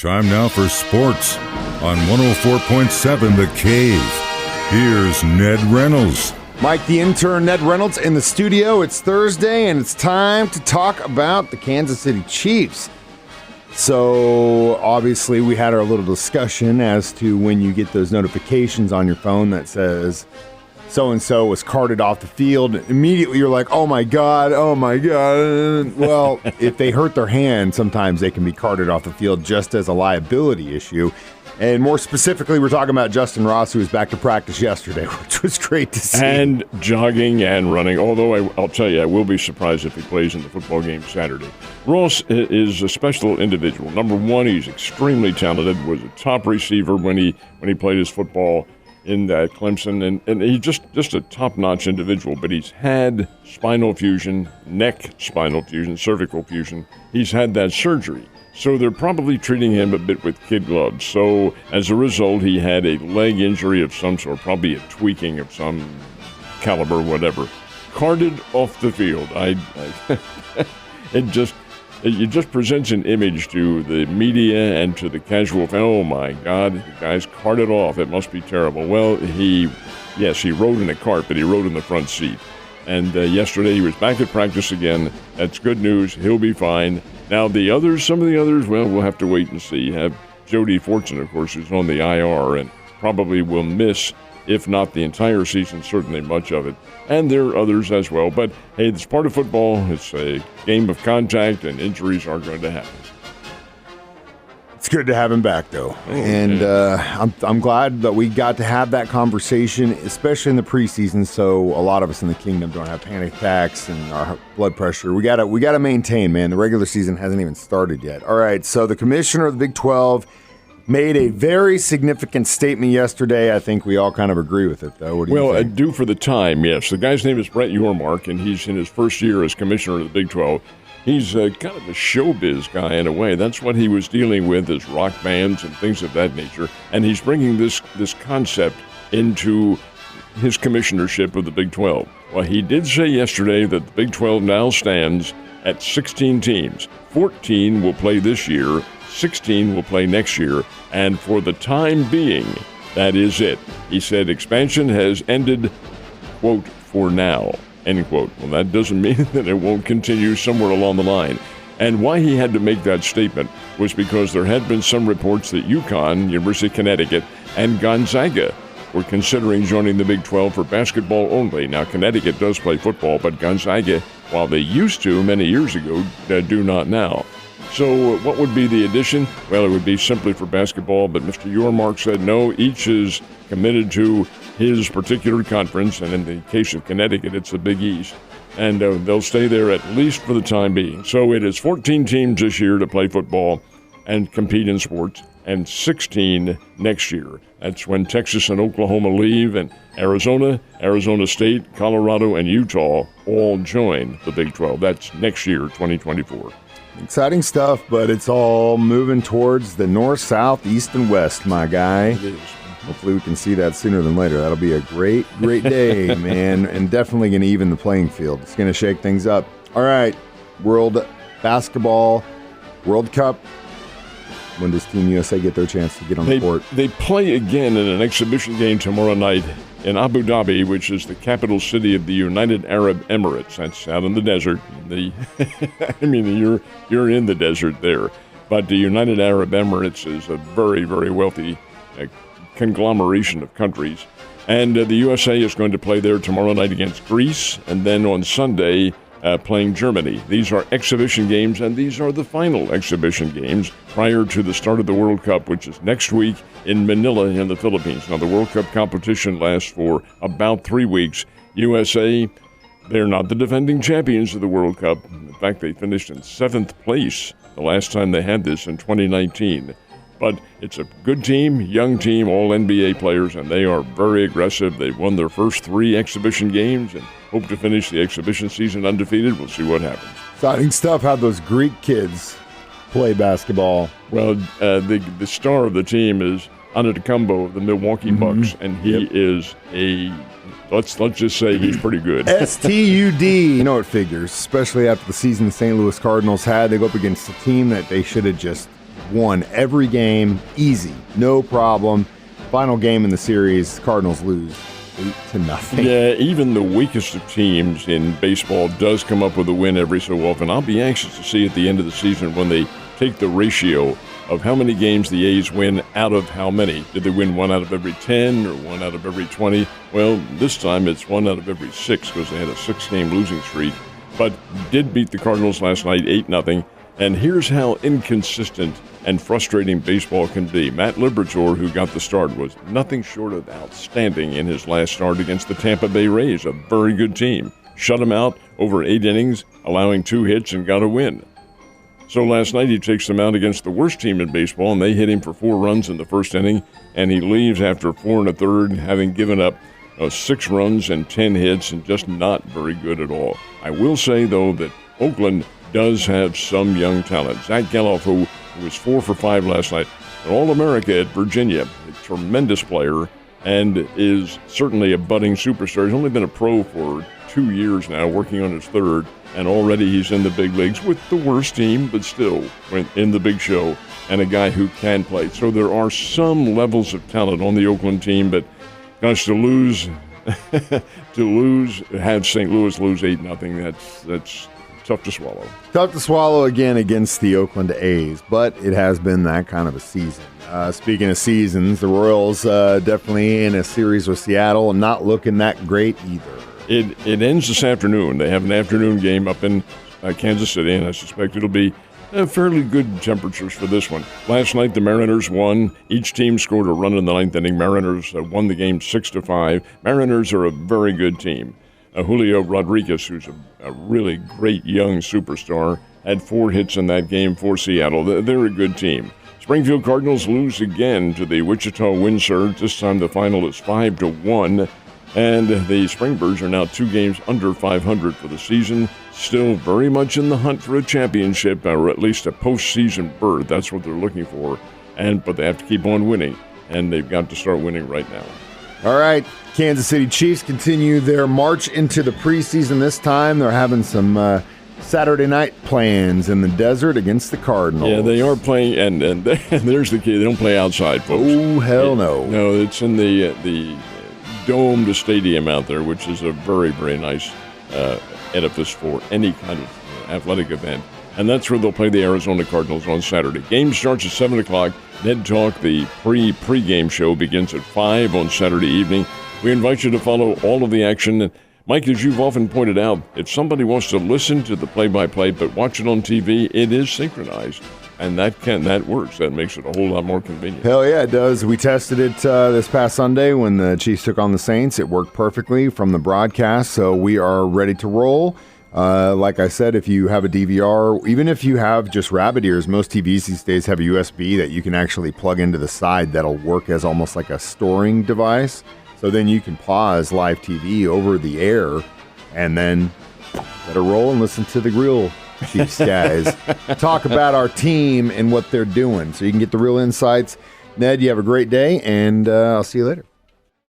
Time now for sports on 104.7 The Cave. Here's Ned Reynolds. Mike, the intern, Ned Reynolds, in the studio. It's Thursday, and it's time to talk about the Kansas City Chiefs. So, obviously, we had our little discussion as to when you get those notifications on your phone that says so-and-so was carted off the field. Immediately, you're like, oh, my God. Well, if they hurt their hand, sometimes they can be carted off the field just as a liability issue. And more specifically, we're talking about Justin Ross, who was back to practice yesterday, which was great to see. And jogging and running, although I'll tell you, I will be surprised if he plays in the football game Saturday. Ross is a special individual. Number one, he's extremely talented, was a top receiver when he played his football in Clemson, and he's just a top-notch individual, but he's had spinal fusion, neck spinal fusion, cervical fusion. He's had that surgery. So they're probably treating him a bit with kid gloves. So as a result, he had a leg injury of some sort, probably a tweaking of some caliber, whatever. Carted off the field. It just presents an image to the media and to the casual fan. Oh my God, the guy's carted off. It must be terrible. Well, he rode in a cart, but he rode in the front seat. And yesterday he was back at practice again. That's good news. He'll be fine. Now, some of the others, well, we'll have to wait and see. You have Jody Fortson, of course, who's on the IR and probably will miss, if not the entire season, certainly much of it. And there are others as well. But, hey, it's part of football. It's a game of contact, and injuries are going to happen. It's good to have him back, though. I'm glad that we got to have that conversation, especially in the preseason, so a lot of us in the kingdom don't have panic attacks and our blood pressure. We gotta maintain, man. The regular season hasn't even started yet. All right, so the commissioner of the Big 12 made a very significant statement yesterday. I think we all kind of agree with it, though. What do you think? Due for the time, yes. The guy's name is Brett Yormark, and he's in his first year as commissioner of the Big 12. He's kind of a showbiz guy in a way. That's what he was dealing with, is rock bands and things of that nature. And he's bringing this concept into his commissionership of the Big 12. Well, he did say yesterday that the Big 12 now stands at 16 teams. 14 will play this year, 16 will play next year, and for the time being, that is it. He said expansion has ended, quote, for now. End quote. Well, that doesn't mean that it won't continue somewhere along the line. And why he had to make that statement was because there had been some reports that UConn, University of Connecticut, and Gonzaga were considering joining the Big 12 for basketball only. Now, Connecticut does play football, but Gonzaga, while they used to many years ago, do not now. So what would be the addition? Well, it would be simply for basketball, but Mr. Yormark said no, each is committed to his particular conference, and in the case of Connecticut, it's the Big East, and they'll stay there at least for the time being. So it is 14 teams this year to play football and compete in sports, and 16 next year. That's when Texas and Oklahoma leave, and Arizona, Arizona State, Colorado, and Utah all join the Big 12. That's next year, 2024. Exciting stuff, but it's all moving towards the north, south, east, and west, my guy. It is. Hopefully we can see that sooner than later. That'll be a great, great day, man, and definitely going to even the playing field. It's going to shake things up. All right, World Basketball, World Cup. When does Team USA get their chance to get on the court? They play again in an exhibition game tomorrow night in Abu Dhabi, which is the capital city of the United Arab Emirates. That's out in the desert. You're in the desert there. But the United Arab Emirates is a very, very wealthy conglomeration of countries. And the USA is going to play there tomorrow night against Greece, and then on Sunday playing Germany. These are exhibition games, and these are the final exhibition games prior to the start of the World Cup, which is next week in Manila in the Philippines. Now, the World Cup competition lasts for about 3 weeks. USA, they're not the defending champions of the World Cup. In fact, they finished in 7th place the last time they had this in 2019. But it's a good team, young team, all NBA players, and they are very aggressive. They've won their first 3 exhibition games and hope to finish the exhibition season undefeated. We'll see what happens. Exciting stuff how those Greek kids play basketball. Well, the star of the team is Antetokounmpo of the Milwaukee Bucks, and he is let's just say he's pretty good. STUD. You know it figures, especially after the season the St. Louis Cardinals had. They go up against a team that they should have just won every game, easy, no problem. Final game in the series, Cardinals lose 8-0. Yeah, even the weakest of teams in baseball does come up with a win every so often. I'll be anxious to see at the end of the season when they take the ratio of how many games the A's win out of how many. Did they win 1 out of every 10 or 1 out of every 20? Well, this time it's 1 out of every 6 because they had a 6-game losing streak. But did beat the Cardinals last night 8-0. And here's how inconsistent and frustrating baseball can be. Matt Liberatore, who got the start, was nothing short of outstanding in his last start against the Tampa Bay Rays, a very good team. Shut him out over 8 innings, allowing 2 hits, and got a win. So last night he takes them out against the worst team in baseball, and they hit him for 4 runs in the first inning, and he leaves after 4 1/3, having given up 6 runs and 10 hits, and just not very good at all. I will say, though, that Oakland does have some young talent. Zach Geloff, who was 4 for 5 last night, an All-America at Virginia, a tremendous player, and is certainly a budding superstar. He's only been a pro for 2 years now, working on his 3rd, and already he's in the big leagues with the worst team, but still in the big show, and a guy who can play. So there are some levels of talent on the Oakland team, but gosh, to lose, have St. Louis lose 8-0, that's tough to swallow. Tough to swallow again against the Oakland A's, but it has been that kind of a season. Speaking of seasons, the Royals definitely in a series with Seattle, not looking that great either. It ends this afternoon. They have an afternoon game up in Kansas City, and I suspect it'll be fairly good temperatures for this one. Last night, the Mariners won. Each team scored a run in the 9th inning. Mariners won the game 6-5. Mariners are a very good team. Julio Rodriguez, who's a really great young superstar, had 4 hits in that game for Seattle. They're a good team. Springfield Cardinals lose again to the Wichita Wind Surge. This time the final is 5-1. And the Springbirds are now 2 games under 500 for the season. Still very much in the hunt for a championship, or at least a postseason berth. That's what they're looking for. But they have to keep on winning, and they've got to start winning right now. All right, Kansas City Chiefs continue their march into the preseason. This time they're having some Saturday night plans in the desert against the Cardinals. Yeah, they are playing, and there's the key. They don't play outside, folks. Oh, hell no. No, it's in the domed stadium out there, which is a very, very nice edifice for any kind of athletic event. And that's where they'll play the Arizona Cardinals on Saturday. Game starts at 7 o'clock. Ned Talk, the pre-game show, begins at 5 on Saturday evening. We invite you to follow all of the action. Mike, as you've often pointed out, if somebody wants to listen to the play-by-play but watch it on TV, it is synchronized. And that works. That makes it a whole lot more convenient. Hell yeah, it does. We tested it this past Sunday when the Chiefs took on the Saints. It worked perfectly from the broadcast, so we are ready to roll. Like I said, if you have a DVR, even if you have just rabbit ears, most TVs these days have a USB that you can actually plug into the side that'll work as almost like a storing device. So then you can pause live TV over the air and then let it roll and listen to the real Chiefs guys talk about our team and what they're doing. So you can get the real insights. Ned, you have a great day, and I'll see you later.